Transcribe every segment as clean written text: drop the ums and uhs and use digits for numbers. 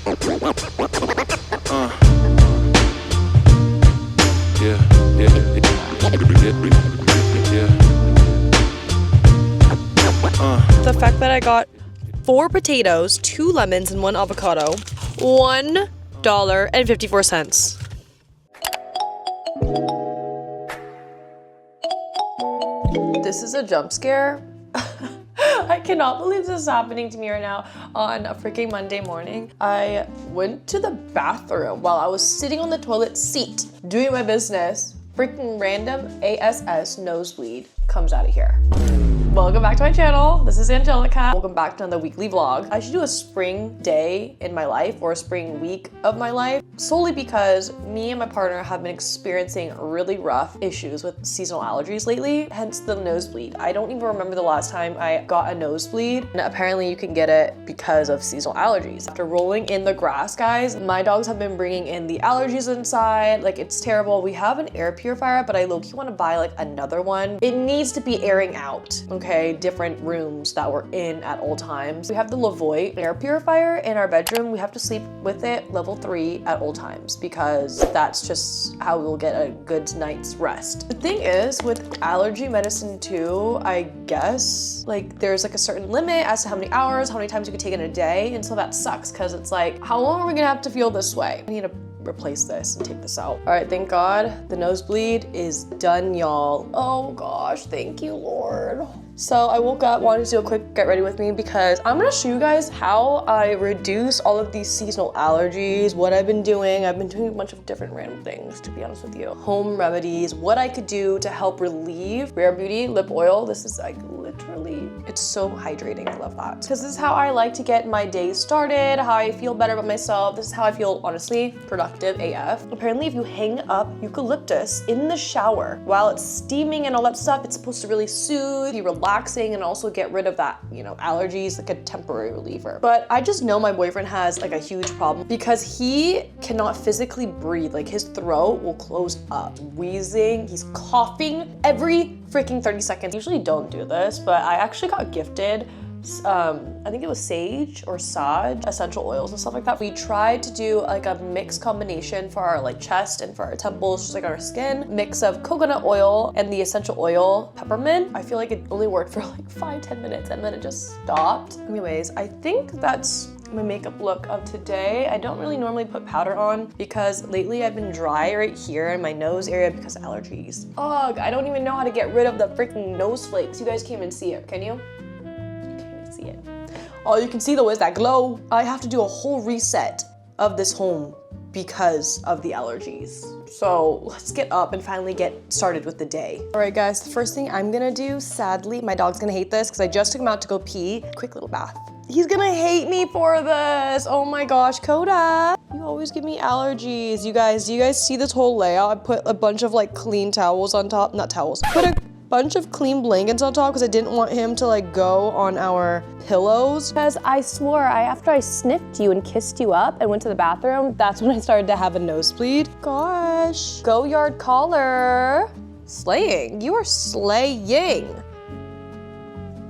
The fact that I got 4 potatoes, 2 lemons, and 1 avocado, $1.54. This is a jump scare. I cannot believe this is happening to me right now on a freaking Monday morning. I went to the bathroom while I was sitting on the toilet seat doing my business. Freaking random ASS nosebleed comes out of here. Welcome back to my channel. This is Angelica. Welcome back to another weekly vlog. I should do a spring day in my life or a spring week of my life, solely because me and my partner have been experiencing really rough issues with seasonal allergies lately, hence the nosebleed. I don't even remember the last time I got a nosebleed, and apparently you can get it because of seasonal allergies. After rolling in the grass, guys, my dogs have been bringing in the allergies inside. Like, it's terrible. We have an air purifier, but I low-key want to buy like another one. It needs to be airing out. Okay, different rooms that we're in at all times. We have the Lavoie air purifier in our bedroom. We have to sleep with it level 3 at all times because that's just how we'll get a good night's rest. The thing is, with allergy medicine too, I guess, like, there's like a certain limit as to how many hours, how many times you can take in a day, and so that sucks because it's like, how long are we gonna have to feel this way? I need to replace this and take this out. All right, thank God the nosebleed is done, y'all. Oh gosh, thank you, Lord. So I woke up, wanted to do a quick get ready with me because I'm gonna show you guys how I reduce all of these seasonal allergies, what I've been doing. I've been doing a bunch of different random things, to be honest with you. Home remedies, what I could do to help relieve. Rare Beauty lip oil. This is like literally, it's so hydrating. I love that. Because this is how I like to get my day started, how I feel better about myself. This is how I feel, honestly, productive AF. Apparently, if you hang up eucalyptus in the shower while it's steaming and all that stuff, it's supposed to really soothe, be relaxing, and also get rid of that, you know, allergies, like a temporary reliever. But I just know my boyfriend has like a huge problem because he cannot physically breathe. Like, his throat will close up, wheezing, he's coughing every freaking 30 seconds. I usually don't do this, but I actually got gifted I think it was sage or sage essential oils and stuff like that. We tried to do like a mixed combination for our like chest and for our temples, just like our skin, mix of coconut oil and the essential oil peppermint. I feel like it only worked for like 5-10 minutes and then it just stopped. Anyways, I think that's my makeup look of today. I don't really normally put powder on because lately I've been dry right here in my nose area because of allergies. Ugh, I don't even know how to get rid of the freaking nose flakes. You guys can't even see it, can you? See it. All you can see though is that glow. I have to do a whole reset of this home because of the allergies. So let's get up and finally get started with the day. All right guys, the first thing I'm gonna do, sadly, my dog's gonna hate this because I just took him out to go pee. Quick little bath. He's gonna hate me for this. Oh my gosh, Coda. You always give me allergies. You guys, do you guys see this whole layout? I put a bunch of like clean towels on top, not towels. Put a bunch of clean blankets on top because I didn't want him to like go on our pillows. Because I swore, after I sniffed you and kissed you up and went to the bathroom, that's when I started to have a nosebleed. Gosh. Go yard collar. Slaying. You are slaying.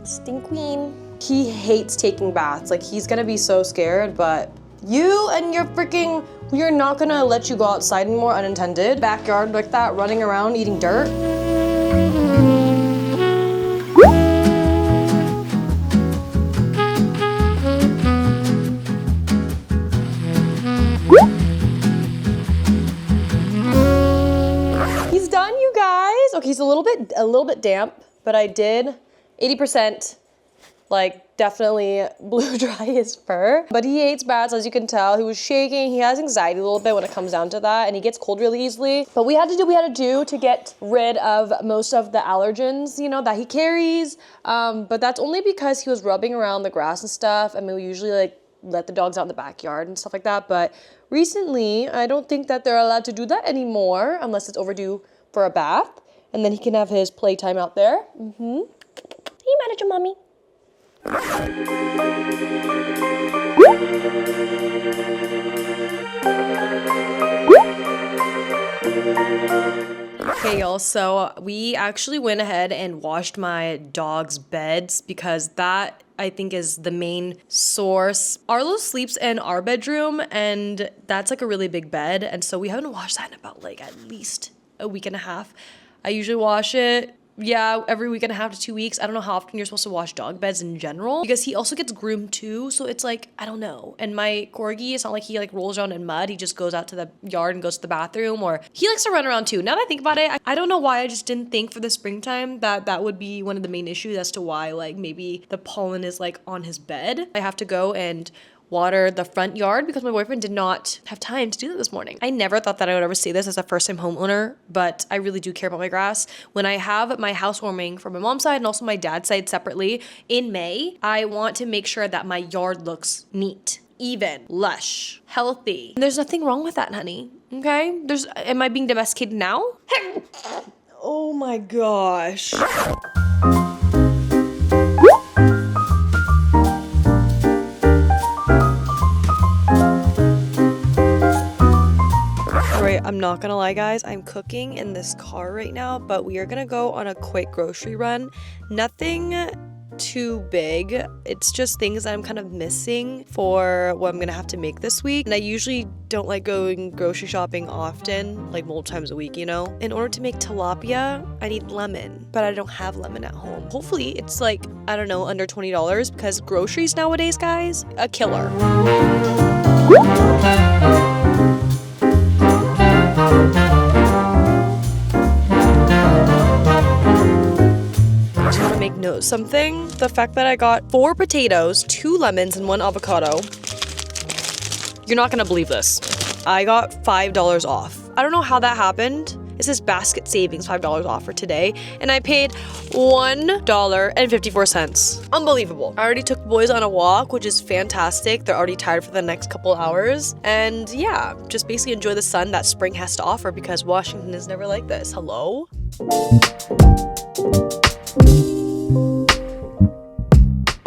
Stink queen. He hates taking baths. Like, he's gonna be so scared, but you and your freaking, we are not gonna let you go outside anymore unintended. Backyard like that, running around, eating dirt. He's done, you guys. Okay, he's a little bit damp, but I did 80%, like, definitely blew dry his fur. But he hates baths, as you can tell. He was shaking. He has anxiety a little bit when it comes down to that, and he gets cold really easily. But we had to do what we had to do to get rid of most of the allergens, you know, that he carries. But that's only because he was rubbing around the grass and stuff. I mean, we usually like let the dogs out in the backyard and stuff like that. But recently, I don't think that they're allowed to do that anymore unless it's overdue for a bath. And then he can have his playtime out there. Hey, manager mommy. Okay, y'all, so we actually went ahead and washed my dog's beds because that I think is the main source. Arlo sleeps in our bedroom, and that's like a really big bed. And so we haven't washed that in about like at least a week and a half. I usually wash it, every week and a half to 2 weeks. I don't know how often you're supposed to wash dog beds in general because he also gets groomed too. So it's like, I don't know. And my corgi, it's not like he like rolls around in mud. He just goes out to the yard and goes to the bathroom, or he likes to run around too. Now that I think about it, I don't know why I just didn't think for the springtime that would be one of the main issues as to why like maybe the pollen is like on his bed. I have to go and water the front yard because my boyfriend did not have time to do that this morning. I never thought that I would ever say this as a first-time homeowner, but I really do care about my grass. When I have my housewarming from my mom's side and also my dad's side separately in May, I want to make sure that my yard looks neat, even, lush, healthy. And there's nothing wrong with that, honey. Okay? Am I being domesticated now? Oh my gosh. I'm not gonna lie, guys, I'm cooking in this car right now, but we are gonna go on a quick grocery run. Nothing too big. It's just things that I'm kind of missing for what I'm gonna have to make this week. And I usually don't like going grocery shopping often, like multiple times a week, you know? In order to make tilapia, I need lemon, but I don't have lemon at home. Hopefully it's like, I don't know, under $20 because groceries nowadays, guys, a killer. I just want to make note something. The fact that I got 4 potatoes, 2 lemons, and 1 avocado. You're not gonna believe this. I got $5 off. I don't know how that happened. It says basket savings, $5 off for today, and I paid $1.54. Unbelievable. I already took the boys on a walk, which is fantastic. They're already tired for the next couple hours. And yeah, just basically enjoy the sun that spring has to offer because Washington is never like this. Hello?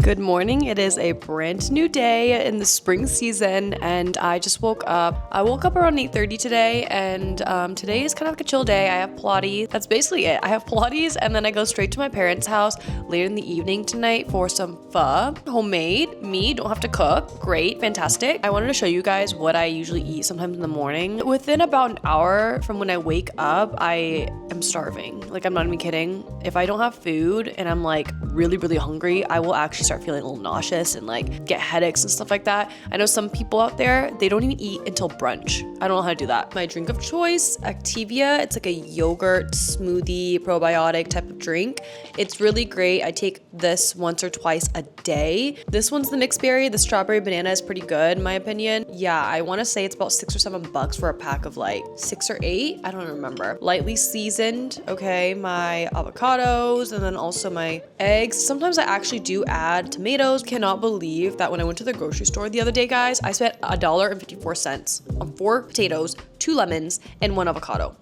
Good morning. It is a brand new day in the spring season, and I just woke up. I woke up around 8:30 today, and today is kind of like a chill day. I have Pilates. That's basically it. I have Pilates, and then I go straight to my parents' house later in the evening tonight for some pho. Homemade. Me, don't have to cook. Great. Fantastic. I wanted to show you guys what I usually eat sometimes in the morning. Within about an hour from when I wake up, I am starving. Like, I'm not even kidding. If I don't have food and I'm like really, really hungry, I will actually start feeling a little nauseous and like get headaches and stuff like that. I know some people out there, they don't even eat until brunch. I don't know how to do that. My drink of choice, Activia. It's like a yogurt smoothie probiotic type of drink. It's really great. I take this once or twice a day. This one's the mixed berry. The strawberry banana is pretty good in my opinion. Yeah, I want to say it's about $6 or $7 for a pack of like 6 or 8. I don't remember. Lightly seasoned. Okay, my avocados and then also my eggs. Sometimes I actually do add tomatoes. Cannot believe that when I went to the grocery store the other day, guys, I spent $1.54 on 4 potatoes, 2 lemons, and 1 avocado.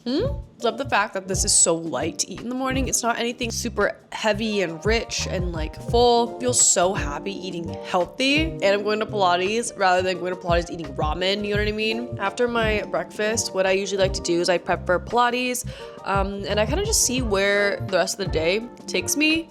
Love the fact that this is so light to eat in the morning. It's not anything super heavy and rich and like full. Feel so happy eating healthy. And I'm going to Pilates rather than going to Pilates eating ramen, you know what I mean? After my breakfast, what I usually like to do is I prep for Pilates, and I kind of just see where the rest of the day takes me.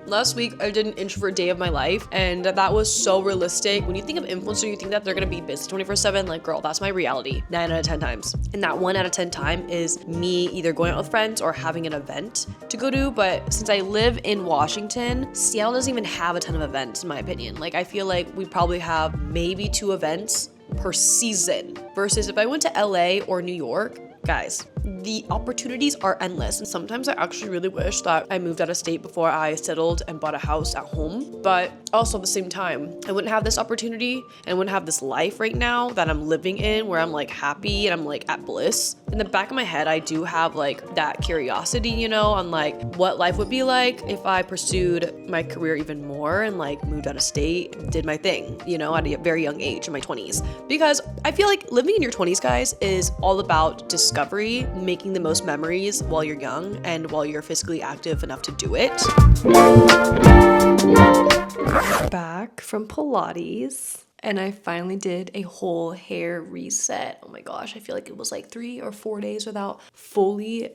Last week, I did an introvert day of my life, and that was so realistic. When you think of influencer, you think that they're gonna be busy 24/7. Like, girl, that's my reality 9 out of 10 times. And that 1 out of 10 time is me either going out with friends or having an event to go to. But since I live in Washington, Seattle doesn't even have a ton of events, in my opinion. Like, I feel like we probably have maybe 2 events per season. Versus if I went to LA or New York, guys, the opportunities are endless. And sometimes I actually really wish that I moved out of state before I settled and bought a house at home. But also at the same time, I wouldn't have this opportunity and I wouldn't have this life right now that I'm living in where I'm like happy and I'm like at bliss. In the back of my head, I do have like that curiosity, you know, on like what life would be like if I pursued my career even more and like moved out of state, did my thing, you know, at a very young age in my 20s. Because I feel like living in your 20s, guys, is all about discovery, making the most memories while you're young and while you're physically active enough to do it. Back from Pilates, and I finally did a whole hair reset. Oh my gosh, I feel like it was like 3 or 4 days without fully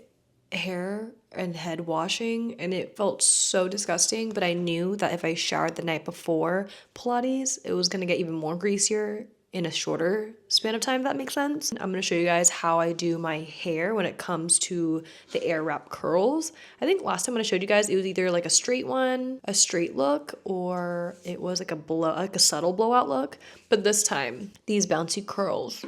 hair and head washing and it felt so disgusting, but I knew that if I showered the night before Pilates, it was gonna get even more greasier in a shorter span of time, if that makes sense. I'm gonna show you guys how I do my hair when it comes to the air wrap curls. I think last time when I showed you guys, it was either like a straight one, a straight look, or it was like a subtle blowout look. But this time, these bouncy curls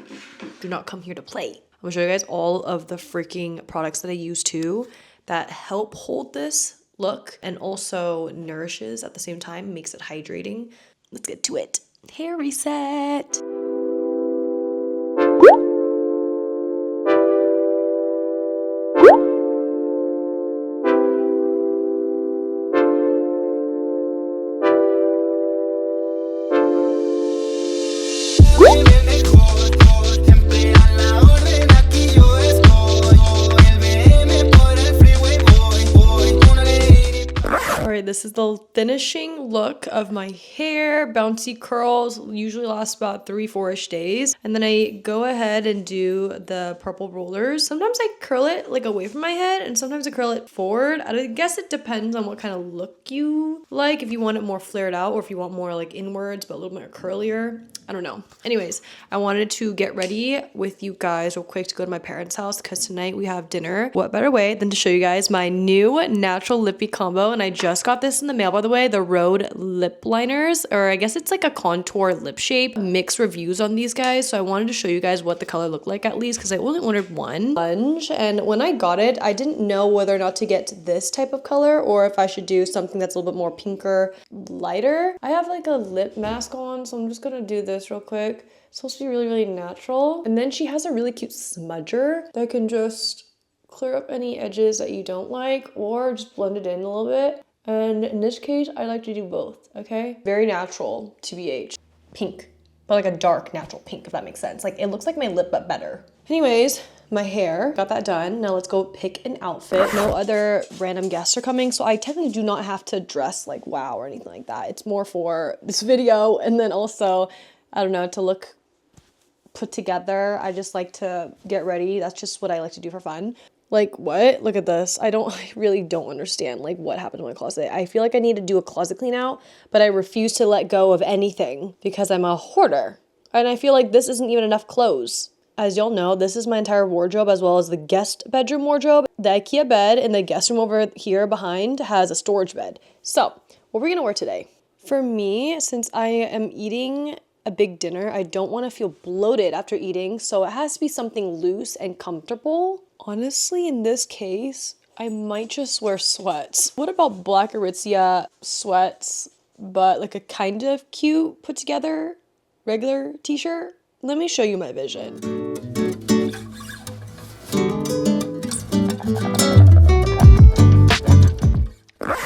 do not come here to play. I'm gonna show you guys all of the freaking products that I use too that help hold this look and also nourishes at the same time, makes it hydrating. Let's get to it. Hair reset. This is the finishing look of my hair. Bouncy curls usually last about 3-4ish days. And then I go ahead and do the purple rollers. Sometimes I curl it like away from my head and sometimes I curl it forward. I guess it depends on what kind of look you like. If you want it more flared out or if you want more like inwards but a little more curlier. I don't know. Anyways, I wanted to get ready with you guys real quick to go to my parents' house because tonight we have dinner. What better way than to show you guys my new natural lippy combo, and I just got this in the mail, by the way, the Rhode lip liners, or I guess it's like a contour lip shape. Mixed reviews on these guys, so I wanted to show you guys what the color looked like at least because I only ordered one sponge, and when I got it, I didn't know whether or not to get this type of color or if I should do something that's a little bit more pinker, lighter. I have like a lip mask on, so I'm just gonna do this real quick. It's supposed to be really, really natural. And then she has a really cute smudger that can just clear up any edges that you don't like or just blend it in a little bit. And in this case, I like to do both, okay? Very natural, TBH. Pink, but like a dark natural pink, if that makes sense. Like it looks like my lip, but better. Anyways, my hair, got that done. Now let's go pick an outfit. No other random guests are coming, so I technically do not have to dress like wow or anything like that. It's more for this video and then also, I don't know, to look put together. I just like to get ready. That's just what I like to do for fun. Like what? Look at this. I really don't understand like what happened to my closet. I feel like I need to do a closet clean out, but I refuse to let go of anything because I'm a hoarder. And I feel like this isn't even enough clothes. As y'all know, this is my entire wardrobe as well as the guest bedroom wardrobe. The IKEA bed in the guest room over here behind has a storage bed. So, what we're gonna wear today? For me, since I am eating a big dinner, I don't want to feel bloated after eating, so it has to be something loose and comfortable. Honestly, in this case, I might just wear sweats. What about black Aritzia sweats, but like a kind of cute put together regular t-shirt? Let me show you my vision.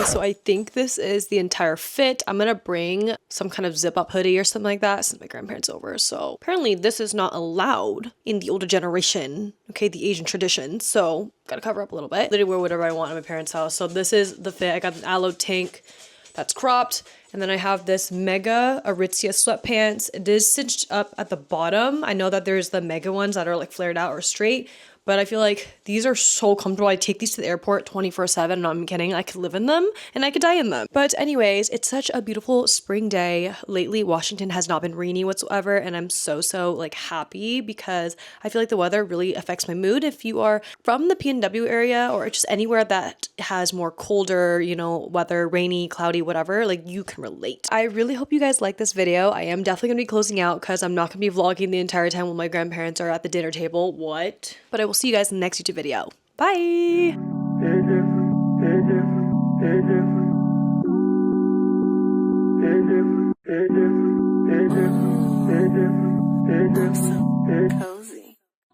So I think this is the entire fit. I'm gonna bring some kind of zip up hoodie or something like that since my grandparents are over. So apparently this is not allowed in the older generation, okay, the Asian tradition. So gotta cover up a little bit. Literally wear whatever I want at my parents' house. So this is the fit. I got an aloe tank that's cropped. And then I have this mega Aritzia sweatpants. It is cinched up at the bottom. I know that there's the mega ones that are like flared out or straight, but I feel like these are so comfortable. I take these to the airport 24/7. No, I'm kidding. I could live in them and I could die in them. But anyways, it's such a beautiful spring day. Lately, Washington has not been rainy whatsoever. And I'm so like happy because I feel like the weather really affects my mood. If you are from the PNW area or just anywhere that has more colder, you know, weather, rainy, cloudy, whatever, like you can relate. I really hope you guys like this video. I am definitely gonna be closing out because I'm not gonna be vlogging the entire time while my grandparents are at the dinner table. What? But I will see you guys in the next YouTube video. Bye! Cozy.